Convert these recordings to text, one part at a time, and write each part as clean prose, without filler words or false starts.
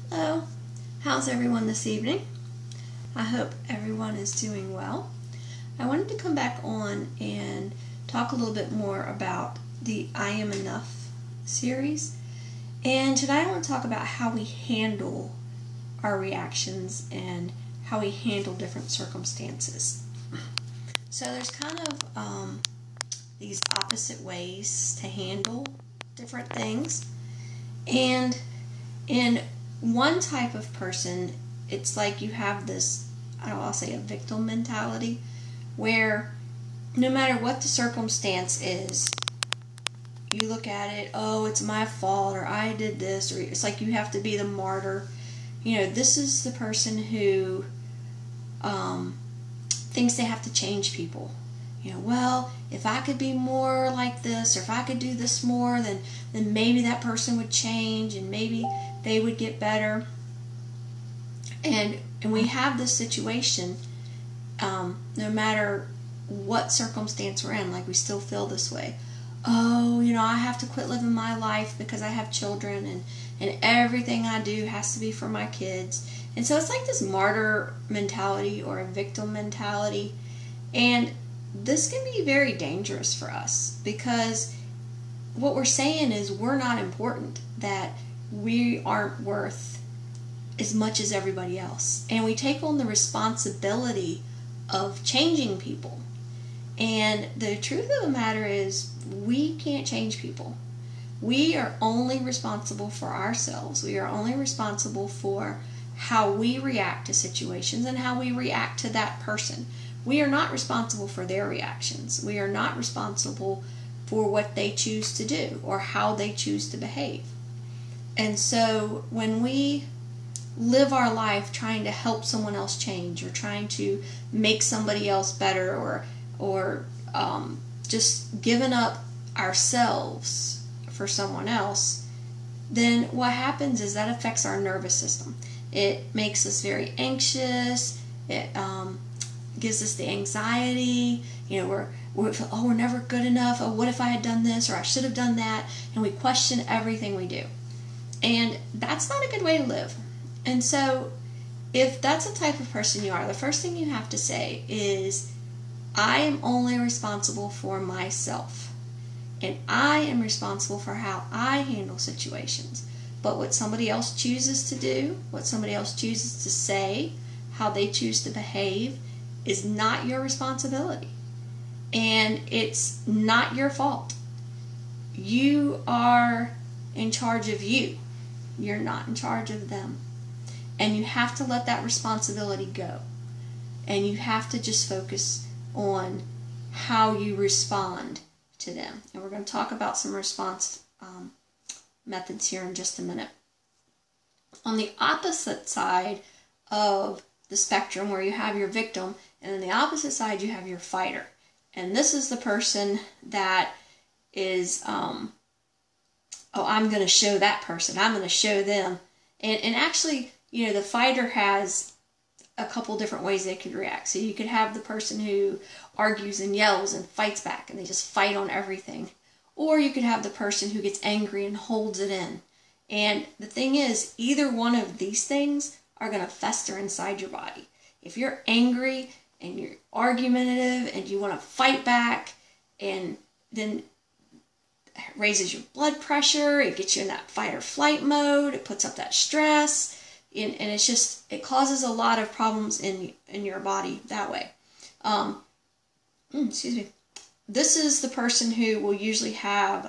Hello, how's everyone this evening? I hope everyone is doing well. I wanted to come back on and talk a little bit more about the I Am Enough series. And today I want to talk about how we handle our reactions and how we handle different circumstances. So there's kind of these opposite ways to handle different things. And in one type of person, it's like you have this, I'll say a victim mentality, where no matter what the circumstance is, you look at it, oh, it's my fault, or I did this, or it's like you have to be the martyr. You know, this is the person who thinks they have to change people. You know, well, if I could be more like this, or if I could do this more, then maybe that person would change, and maybe they would get better. And we have this situation, no matter what circumstance we're in, like we still feel this way. Oh, you know, I have to quit living my life because I have children, and everything I do has to be for my kids. And so it's like this martyr mentality or a victim mentality. And this can be very dangerous for us, because what we're saying is we're not important, that we aren't worth as much as everybody else. And we take on the responsibility of changing people. And the truth of the matter is, we can't change people. We are only responsible for ourselves. We are only responsible for how we react to situations and how we react to that person. We are not responsible for their reactions. We are not responsible for what they choose to do or how they choose to behave. And so when we live our life trying to help someone else change, or trying to make somebody else better, or just giving up ourselves for someone else, then what happens is that affects our nervous system. It makes us very anxious. It gives us the anxiety. You know, we're never good enough. Oh, what if I had done this, or I should have done that? And we question everything we do. And that's not a good way to live. And so if that's the type of person you are, the first thing you have to say is, I am only responsible for myself. And I am responsible for how I handle situations. But what somebody else chooses to do, what somebody else chooses to say, how they choose to behave, is not your responsibility. And it's not your fault. You are in charge of you. You're not in charge of them. And you have to let that responsibility go. And you have to just focus on how you respond to them. And we're going to talk about some response methods here in just a minute. On the opposite side of the spectrum, where you have your victim, and on the opposite side you have your fighter. And this is the person that is, oh, I'm going to show that person. I'm going to show them. And actually, you know, the fighter has a couple different ways they could react. So you could have the person who argues and yells and fights back, and they just fight on everything. Or you could have the person who gets angry and holds it in. And the thing is, either one of these things are going to fester inside your body. If you're angry and you're argumentative and you want to fight back, and then it raises your blood pressure, it gets you in that fight or flight mode, it puts up that stress, and it's just, it causes a lot of problems in your body that way. Excuse me. This is the person who will usually have,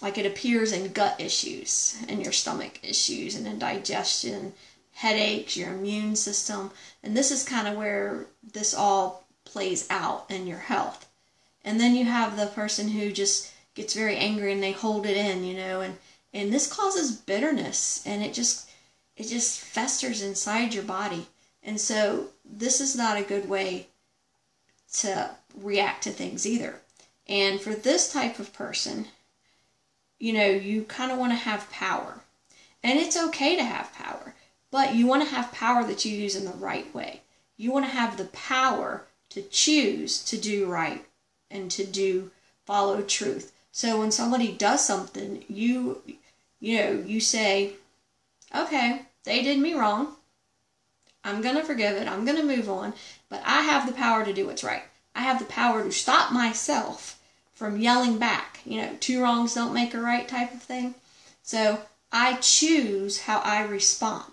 like it appears in gut issues, and your stomach issues, and in digestion, headaches, your immune system. And this is kind of where this all plays out in your health. And then you have the person who just gets very angry and they hold it in, you know, and this causes bitterness, and it just festers inside your body. And so this is not a good way to react to things either. And for this type of person, you know, you kind of want to have power. And it's okay to have power, but you want to have power that you use in the right way. You want to have the power to choose to do right and to follow truth. So when somebody does something, you say, okay, they did me wrong. I'm going to forgive it. I'm going to move on. But I have the power to do what's right. I have the power to stop myself from yelling back. You know, two wrongs don't make a right type of thing. So I choose how I respond.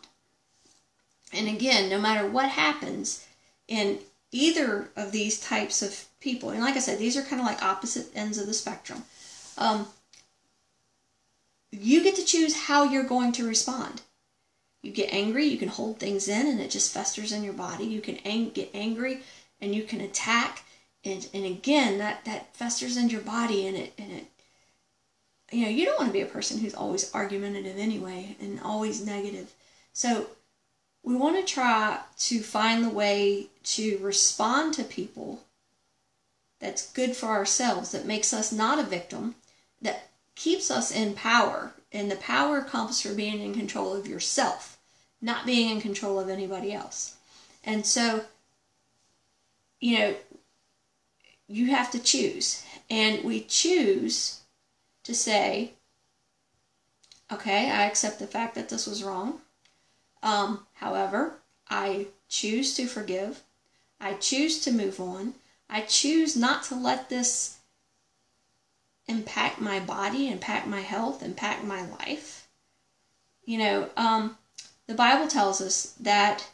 And again, no matter what happens in either of these types of people, and like I said, these are kind of like opposite ends of the spectrum. You get to choose how you're going to respond. You get angry, you can hold things in and it just festers in your body. You can get angry and you can attack, and again that festers in your body, and it you know, you don't want to be a person who's always argumentative anyway and always negative. So we want to try to find the way to respond to people that's good for ourselves, that makes us not a victim, that keeps us in power. And the power comes from being in control of yourself, not being in control of anybody else. And so, you know, you have to choose. And we choose to say, okay, I accept the fact that this was wrong. However, I choose to forgive. I choose to move on. I choose not to let this impact my body, impact my health, impact my life. You know, the Bible tells us that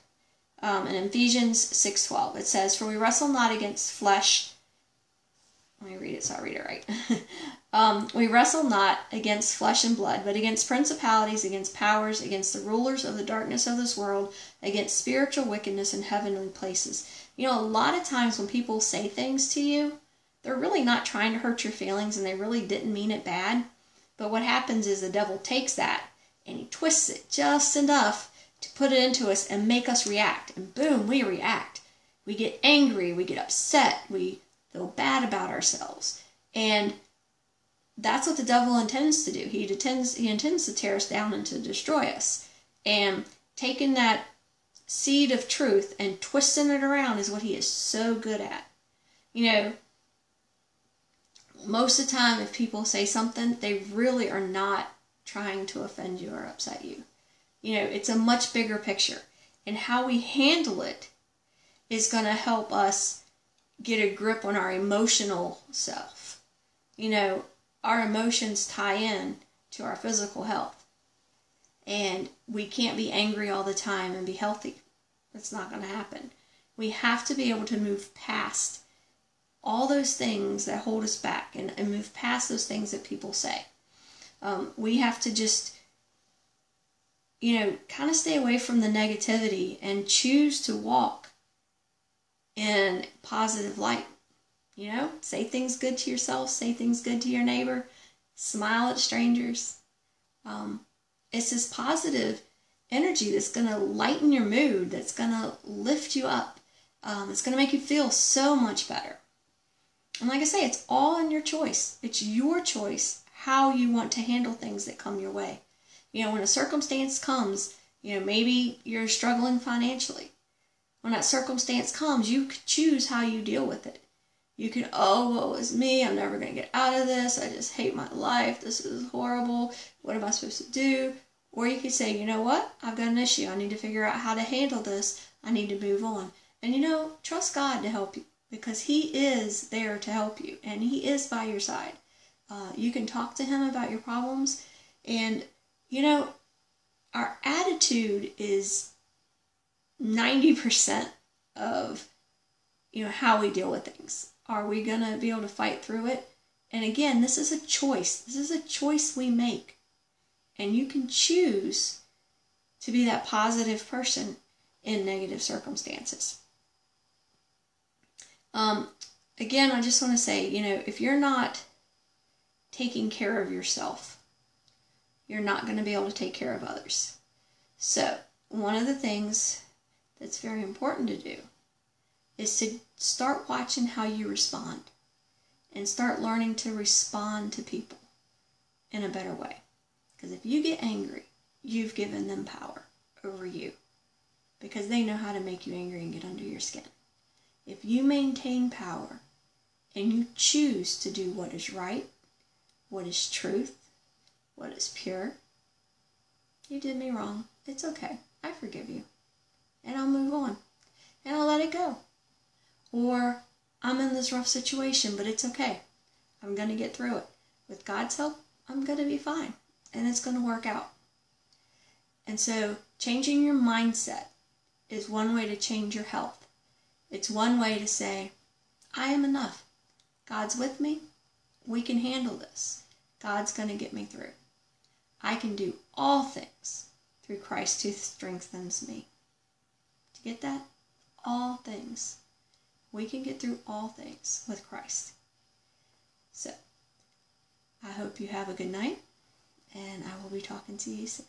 in Ephesians 6:12, it says, "For we wrestle not against flesh." Let me read it so I read it right. "We wrestle not against flesh and blood, but against principalities, against powers, against the rulers of the darkness of this world, against spiritual wickedness in heavenly places." You know, a lot of times when people say things to you, they're really not trying to hurt your feelings and they really didn't mean it bad. But what happens is the devil takes that and he twists it just enough to put it into us and make us react. And boom, we react. We get angry, we get upset, we feel bad about ourselves. And that's what the devil intends to do. He intends to tear us down and to destroy us. And taking that seed of truth and twisting it around is what he is so good at. You know, most of the time if people say something, they really are not trying to offend you or upset you. You know, it's a much bigger picture. And how we handle it is going to help us get a grip on our emotional self. You know, our emotions tie in to our physical health. And we can't be angry all the time and be healthy. That's not going to happen. We have to be able to move past all those things that hold us back and move past those things that people say. We have to just, you know, kind of stay away from the negativity and choose to walk in positive light. You know, say things good to yourself, say things good to your neighbor, smile at strangers. It's this positive energy that's going to lighten your mood, that's going to lift you up. It's going to make you feel so much better. And like I say, it's all in your choice. It's your choice how you want to handle things that come your way. You know, when a circumstance comes, you know, maybe you're struggling financially. When that circumstance comes, you can choose how you deal with it. You can, oh, woe is me, I'm never going to get out of this, I just hate my life, this is horrible, what am I supposed to do? Or you could say, you know what, I've got an issue, I need to figure out how to handle this, I need to move on. And you know, trust God to help you, because He is there to help you, and He is by your side. You can talk to Him about your problems, and you know, our attitude is 90% of, you know, how we deal with things. Are we going to be able to fight through it? And again, this is a choice. This is a choice we make. And you can choose to be that positive person in negative circumstances. Again, I just want to say, you know, if you're not taking care of yourself, you're not going to be able to take care of others. So, one of the things that's very important to do is to start watching how you respond and start learning to respond to people in a better way. Because if you get angry, you've given them power over you, because they know how to make you angry and get under your skin. If you maintain power and you choose to do what is right, what is truth, what is pure, You did me wrong. It's okay. I forgive you. And I'll move on. And I'll let it go. Or, I'm in this rough situation, but it's okay. I'm going to get through it. With God's help, I'm going to be fine. And it's going to work out. And so, changing your mindset is one way to change your health. It's one way to say, I am enough. God's with me. We can handle this. God's going to get me through. I can do all things through Christ who strengthens me. Do you get that? All things. We can get through all things with Christ. So, I hope you have a good night, and I will be talking to you soon.